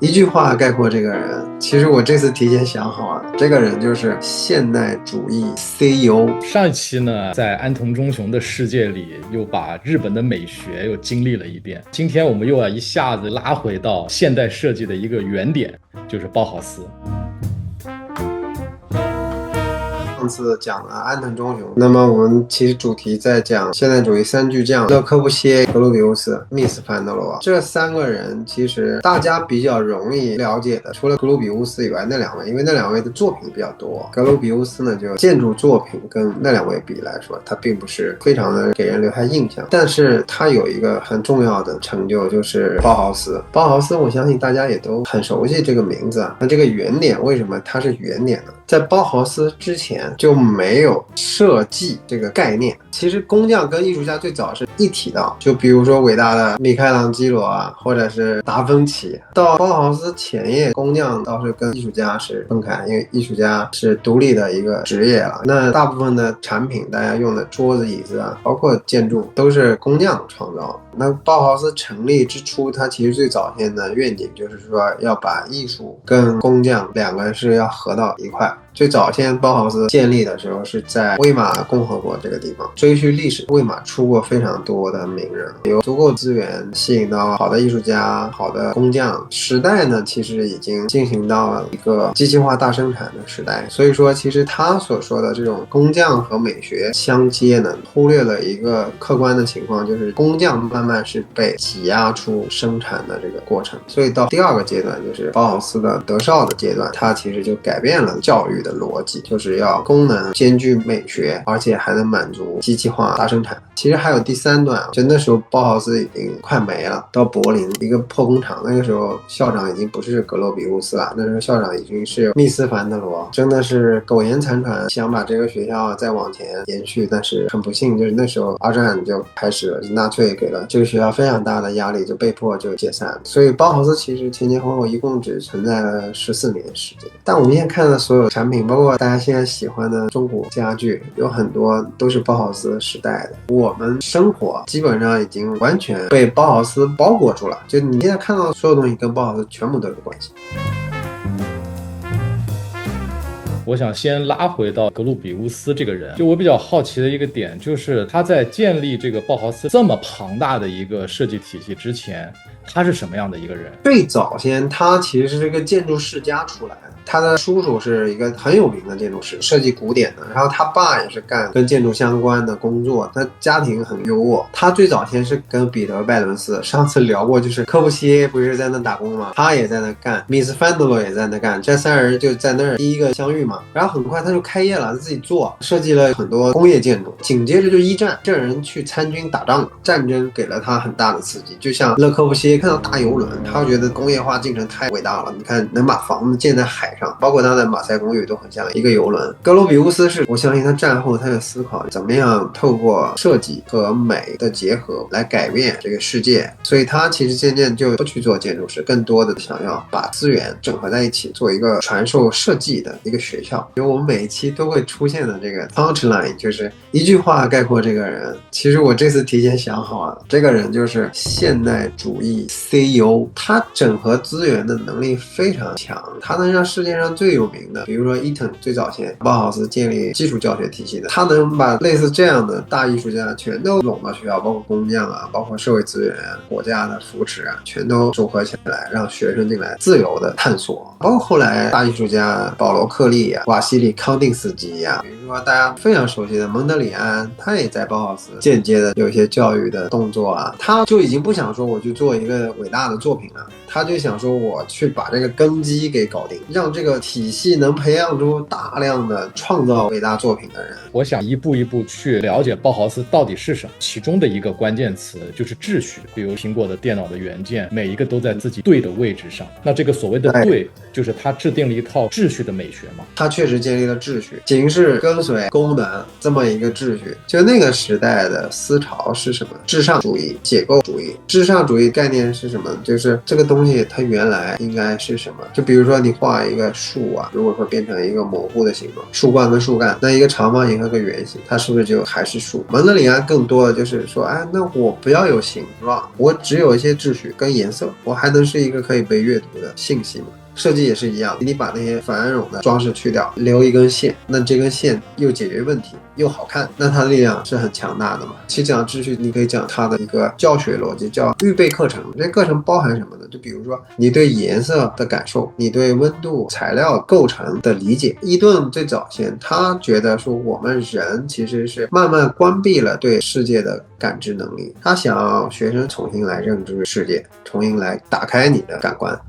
一句话概括这个人，其实我这次提前想好了，这个人就是现代主义 CEO。上一期呢，在安藤忠雄的世界里，又把日本的美学又经历了一遍。今天我们又要一下子拉回到现代设计的一个原点，就是包豪斯。上次讲了安藤忠雄，那么我们其实主题在讲现代主义三巨匠勒柯布西耶、格鲁比乌斯、密斯潘德罗这三个人，其实大家比较容易了解的，除了格鲁比乌斯以外，那两位，因为那两位的作品比较多。格鲁比乌斯呢，就建筑作品跟那两位比来说，他并不是非常的给人留下印象，但是他有一个很重要的成就，就是包豪斯。包豪斯，我相信大家也都很熟悉这个名字啊。那这个原点为什么它是原点呢？在包豪斯之前就没有设计这个概念。其实工匠跟艺术家最早是一体的，就比如说伟大的米开朗基罗啊，或者是达芬奇。到包豪斯前夜，工匠倒是跟艺术家是分开，因为艺术家是独立的一个职业了。那大部分的产品，大家用的桌子、椅子啊，包括建筑，都是工匠创造的。那包豪斯成立之初，它其实最早先的愿景就是说要把艺术跟工匠两个是要合到一块。最早先包豪斯建立的时候是在威玛共和国这个地方，追寻历史，威玛出过非常多的名人，有足够资源吸引到好的艺术家、好的工匠。时代呢，其实已经进行到了一个机器化大生产的时代，所以说其实他所说的这种工匠和美学相接呢，忽略了一个客观的情况，就是工匠慢慢是被挤压出生产的这个过程。所以到第二个阶段，就是包豪斯的德绍的阶段，他其实就改变了教育的逻辑，就是要功能兼具美学，而且还能满足机器化大生产。其实还有第三段，就那时候包豪斯已经快没了，到柏林一个破工厂，那个时候校长已经不是格罗比乌斯了，那时候校长已经是密斯凡德罗，真的是苟延残喘，想把这个学校再往前延续，但是很不幸，就是那时候二战就开始了，纳粹给了这个学校非常大的压力，就被迫就解散。所以包豪斯其实前前后后一共只存在了14年时间。但我们现在看的所有产品，包括大家现在喜欢的中古家具，有很多都是包豪斯时代的。我们生活基本上已经完全被包豪斯包裹住了，就你现在看到的所有东西跟包豪斯全部都有关系。我想先拉回到格鲁比乌斯这个人，就我比较好奇的一个点，就是他在建立这个包豪斯这么庞大的一个设计体系之前，他是什么样的一个人？最早先他其实是一个建筑世家出来的，他的叔叔是一个很有名的建筑师，设计古典的，然后他爸也是干跟建筑相关的工作，他家庭很优渥。他最早先是跟彼得拜伦斯，上次聊过，就是柯布西耶不是在那打工吗？他也在那干，密斯潘德罗也在那干，这三人就在那儿第一个相遇嘛。然后很快他就开业了，他自己做，设计了很多工业建筑。紧接着就一战，这人去参军打仗，战争给了他很大的刺激，就像勒柯布西耶看到大游轮，他觉得工业化进程太伟大了，你看能把房子建在海上，包括他的马赛公寓都很像一个游轮。格罗比乌斯是我相信他战后他就思考怎么样透过设计和美的结合来改变这个世界，所以他其实渐渐就不去做建筑师，更多的想要把资源整合在一起，做一个传授设计的一个学校。就我们每一期都会出现的这个 punchline， 就是一句话概括这个人。其实我这次提前想好了，这个人就是现代主义 CEO， 他整合资源的能力非常强，他能让世界上最有名的，比如说伊藤最早先包豪斯建立基础教学体系的，他能把类似这样的大艺术家全都拢到学校，包括工匠啊，包括社会资源啊，国家的扶持啊，全都组合起来，让学生进来自由的探索。包括后来大艺术家保罗克利啊、瓦西里康定斯基啊，比如说大家非常熟悉的蒙德里安，他也在包豪斯间接的有一些教育的动作啊。他就已经不想说我去做一个伟大的作品了，他就想说我去把这个根基给搞定，让这个体系能培养出大量的创造伟大作品的人。我想一步一步去了解包豪斯到底是什么，其中的一个关键词就是秩序。比如苹果的电脑的元件，每一个都在自己对的位置上，那这个所谓的对，就是他制定了一套秩序的美学嘛。他确实建立了秩序，形式跟随功能这么一个秩序。就那个时代的思潮是什么？至上主义、解构主义。至上主义概念是什么？就是这个东西它原来应该是什么？就比如说你画一个个树啊，如果说变成一个模糊的形状，树冠跟树干，那一个长方形和个圆形，它是不是就还是树？蒙德里安更多的就是说，哎，那我不要有形状，我只有一些秩序跟颜色，我还能是一个可以被阅读的信息吗？设计也是一样，你把那些繁冗的装饰去掉，留一根线，那这根线又解决问题又好看，那它的力量是很强大的嘛。其实讲秩序，你可以讲它的一个教学逻辑，叫预备课程。这课程包含什么呢？就比如说你对颜色的感受，你对温度、材料构成的理解。伊顿最早先他觉得说我们人其实是慢慢关闭了对世界的感知能力，他想要学生重新来认知世界，重新来打开你的感官。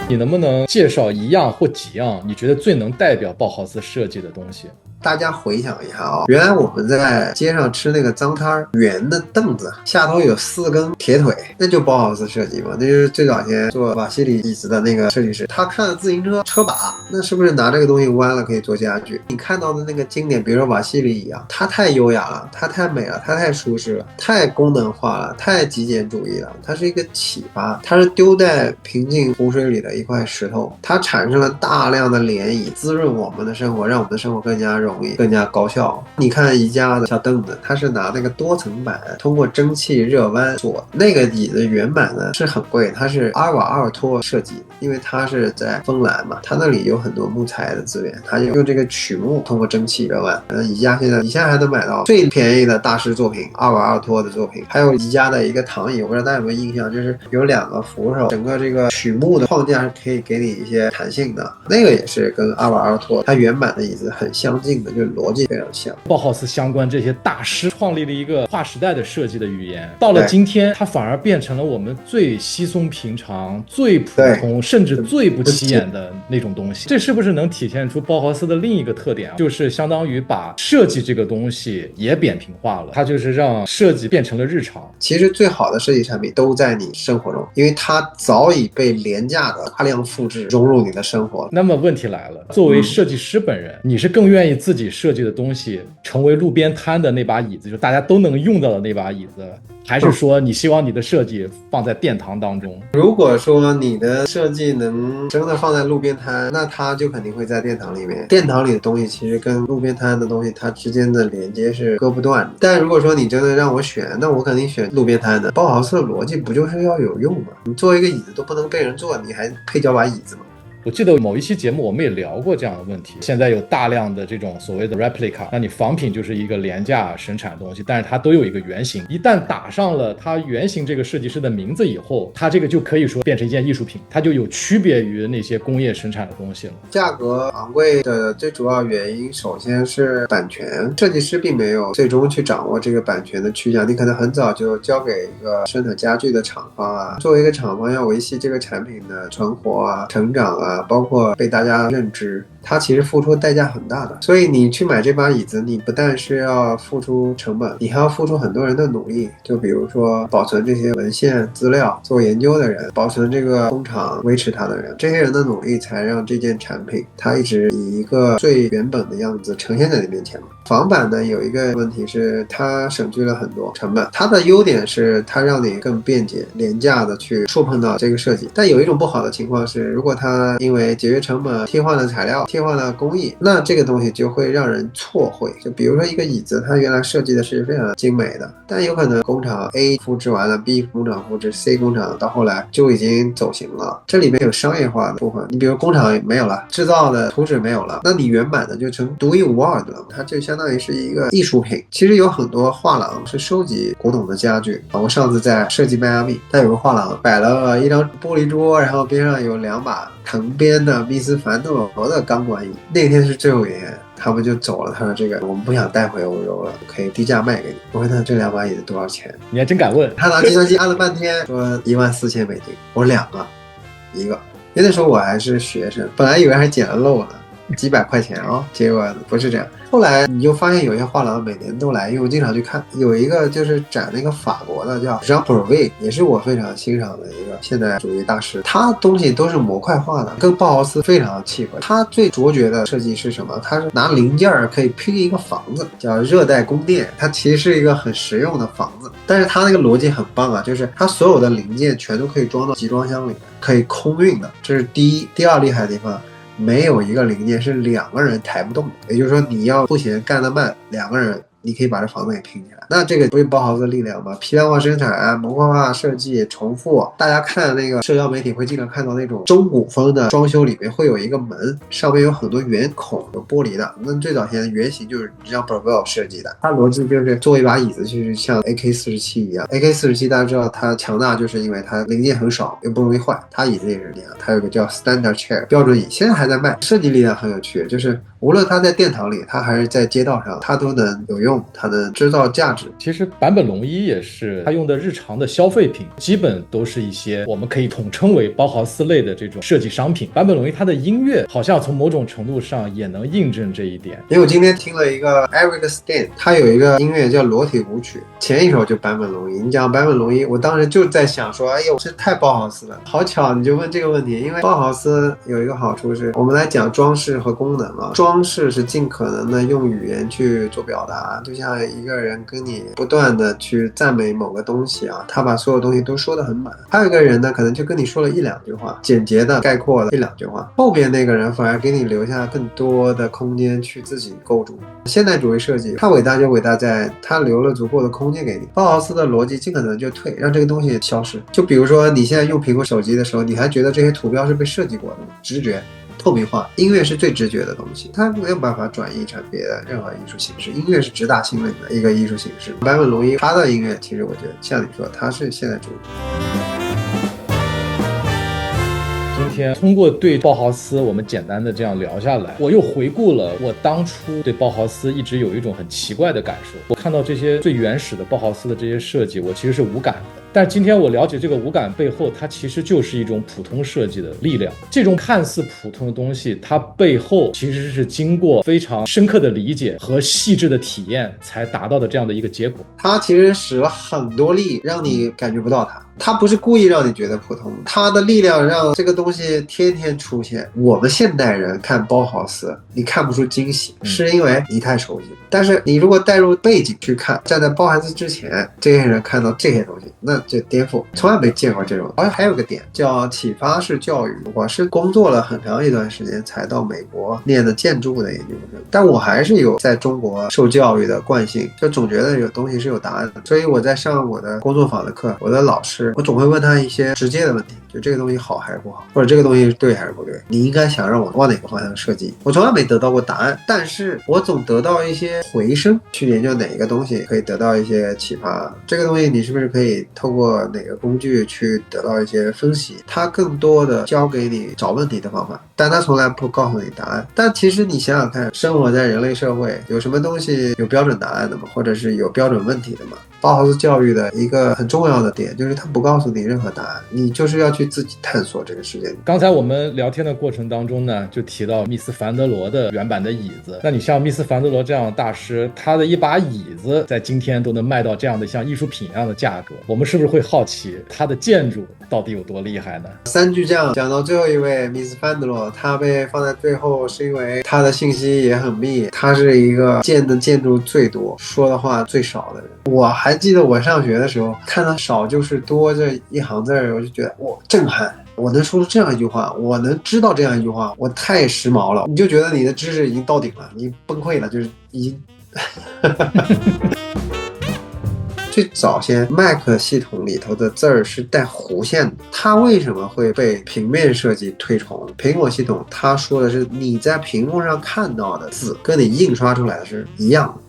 你能不能介绍一样或几样你觉得最能代表包豪斯设计的东西？大家回想一下啊，原来我们在街上吃那个脏摊，圆的凳子下头有4根铁腿，那就包豪斯设计嘛，那就是最早先做瓦西里椅子的那个设计师，他看了自行车车把，那是不是拿这个东西弯了可以做家具？你看到的那个经典，比如说瓦西里一样，它太优雅了，它太美了，它太舒适了，太功能化了，太极简主义了，它是一个启发，它是丢在平静湖水里的一块石头，它产生了大量的涟漪，滋润我们的生活，让我们的生活更加容易更加高效。你看宜家的小凳子，它是拿那个多层板通过蒸汽热弯做，那个椅子原版呢是很贵，它是阿尔瓦阿尔托设计，因为它是在芬兰嘛，它那里有很多木材的资源，它就用这个曲木通过蒸汽热弯。宜家现在还能买到最便宜的大师作品，阿尔瓦阿尔托的作品，还有宜家的一个躺椅，我不知道大家有没有印象，就是有2个扶手，整个这个曲木的框架是可以给你一些弹性的，那个也是跟阿尔瓦阿尔托它原版的椅子很相近的，就是逻辑非常像。包豪斯相关这些大师创立了一个划时代的设计的语言，到了今天它反而变成了我们最稀松平常、最普通甚至最不起眼的那种东西。这是不是能体现出包豪斯的另一个特点啊？就是相当于把设计这个东西也扁平化了，它就是让设计变成了日常。其实最好的设计产品都在你生活中，因为它早已被廉价的大量复制融入你的生活。那么问题来了，作为设计师本人，你是更愿意自己设计的东西成为路边摊的那把椅子，就大家都能用到的那把椅子，还是说你希望你的设计放在殿堂当中？如果说你的设计能真的放在路边摊，那它就肯定会在殿堂里面。殿堂里的东西其实跟路边摊的东西它之间的连接是割不断的。但如果说你真的让我选，那我肯定选路边摊的。包豪斯的逻辑不就是要有用吗？你做一个椅子都不能被人坐，你还配叫把椅子吗？我记得某一期节目我们也聊过这样的问题，现在有大量的这种所谓的 replica， 那你仿品就是一个廉价生产的东西，但是它都有一个原型，一旦打上了它原型这个设计师的名字以后，它这个就可以说变成一件艺术品，它就有区别于那些工业生产的东西了。价格昂贵的最主要原因首先是版权，设计师并没有最终去掌握这个版权的去向，你可能很早就交给一个生产家具的厂方啊，作为一个厂方要维系这个产品的存活啊、成长啊，包括被大家认知，它其实付出代价很大的。所以你去买这把椅子，你不但是要付出成本，你还要付出很多人的努力，就比如说保存这些文献资料、做研究的人，保存这个工厂维持它的人，这些人的努力才让这件产品它一直以一个最原本的样子呈现在你面前嘛。仿版呢有一个问题是它省去了很多成本，它的优点是它让你更便捷廉价的去触碰到这个设计，但有一种不好的情况是，如果它因为节约成本替换了材料、替换了工艺，那这个东西就会让人错会。就比如说一个椅子，它原来设计的是非常精美的，但有可能工厂 A 复制完了， B 工厂复制， C 工厂到后来就已经走形了，这里面有商业化的部分。你比如工厂没有了，制造的图纸没有了，那你原版的就成独一无二的了，它就相当于是一个艺术品。其实有很多画廊是收集古董的家具，我上次在设计迈阿密，它有个画廊摆了一张玻璃桌，然后边上有2把藤编的密斯凡诺罗的钢管椅。那天是最后一天，他们就走了，他说这个我们不想带回欧洲了，可以低价卖给你。我问他这2把椅子多少钱，你还真敢问。他拿计算机按了半天，说14000美金。我说2个，1个。因为那时候我还是学生，本来以为还捡了漏呢。几百块钱啊，结果不是这样。后来你就发现有些画廊每年都来，因为我经常去看，有一个就是展那个法国的叫 Jean Prouvé， 也是我非常欣赏的一个现代主义大师，他东西都是模块化的，跟包豪斯非常契合。他最卓绝的设计是什么？他是拿零件可以拼一个房子，叫热带宫殿，它其实是一个很实用的房子，但是他那个逻辑很棒啊，就是他所有的零件全都可以装到集装箱里面，可以空运的，这是第一。第二厉害的地方，没有一个零件是2个人抬不动的，也就是说你要不行干得慢，2个人你可以把这房子给拼起来。那这个不是包豪斯的力量吗？批量化生产、模块化设计、重复。大家看那个社交媒体会经常看到那种中古风的装修里面会有一个门，上面有很多圆孔，有玻璃的。那最早前的原型就是让 Breville 设计的，它逻辑就是做一把椅子，就是像 AK47 一样。AK47 大家知道它强大，就是因为它零件很少，又不容易坏。它椅子也是这样，它有个叫 Standard Chair 标准椅，现在还在卖。设计力量很有趣，就是无论它在殿堂里，它还是在街道上，它都能有用，它能制造价值。其实坂本龙一也是，他用的日常的消费品基本都是一些我们可以统称为包豪斯类的这种设计商品。坂本龙一他的音乐好像从某种程度上也能印证这一点。因为我今天听了一个 Eric Stan， 他有一个音乐叫裸体舞曲，前一首就坂本龙一。你讲坂本龙一，我当时就在想说，哎呦，这太包豪斯了。好巧你就问这个问题，因为包豪斯有一个好处是，我们来讲装饰和功能啊，装饰是尽可能的用语言去做表达，就像一个人跟你不断的去赞美某个东西啊，他把所有东西都说得很满。还有一个人呢，可能就跟你说了1-2句话，简洁的概括了1-2句话，后边那个人反而给你留下更多的空间去自己构筑。现代主义设计它伟大就伟大在它留了足够的空间给你。包豪斯的逻辑尽可能就退，让这个东西消失。就比如说你现在用苹果手机的时候，你还觉得这些图标是被设计过的吗？直觉透明化，音乐是最直觉的东西，它没有办法转移成别的任何艺术形式。音乐是直达心灵的一个艺术形式。坂本龙一他的音乐，其实我觉得像你说，他是现代主义。今天通过对包豪斯我们简单的这样聊下来，我又回顾了我当初对包豪斯一直有一种很奇怪的感受。我看到这些最原始的包豪斯的这些设计，我其实是无感的。但今天我了解这个无感背后，它其实就是一种普通设计的力量。这种看似普通的东西，它背后其实是经过非常深刻的理解和细致的体验才达到的这样的一个结果。它其实使了很多力，让你感觉不到它。它不是故意让你觉得普通，它的力量让这个东西天天出现。我们现代人看包豪斯，你看不出惊喜，是因为你太熟悉了。但是你如果带入背景去看，站在包豪斯之前，这些人看到这些东西，那就颠覆，从来没见过这种。而且还有个点叫启发式教育，我是工作了很长一段时间才到美国念的建筑的研究生，但我还是有在中国受教育的惯性，就总觉得有东西是有答案的。所以我在上我的工作坊的课，我的老师，我总会问他一些直接的问题，就这个东西好还是不好，或者这个东西对还是不对，你应该想让我往哪个方向设计。我从来没得到过答案，但是我总得到一些回声，去研究哪一个东西可以得到一些启发，这个东西你是不是可以透过哪个工具去得到一些分析。它更多的教给你找问题的方法，但它从来不告诉你答案。但其实你想想看，生活在人类社会，有什么东西有标准答案的吗？或者是有标准问题的吗？包豪斯教育的一个很重要的点就是它不告诉你任何答案，你就是要去自己探索这个世界。刚才我们聊天的过程当中呢，就提到密斯凡德罗的原版的椅子。那你像密斯凡德罗这样的大师，他的一把椅子在今天都能卖到这样的像艺术品一样的价格，我们是不是会好奇他的建筑到底有多厉害呢？三巨匠讲到最后一位密斯凡德罗，他被放在最后是因为他的信息也很密，他是一个见的建筑最多说的话最少的人。我还记得我上学的时候看到少就是多这一行字，我就觉得哇震撼，我能说出这样一句话，我能知道这样一句话，我太时髦了。你就觉得你的知识已经到顶了，你崩溃了，就是已经最早先 Mac 系统里头的字儿是带弧线的，它为什么会被平面设计推崇？苹果系统它说的是你在屏幕上看到的字跟你印刷出来的是一样的，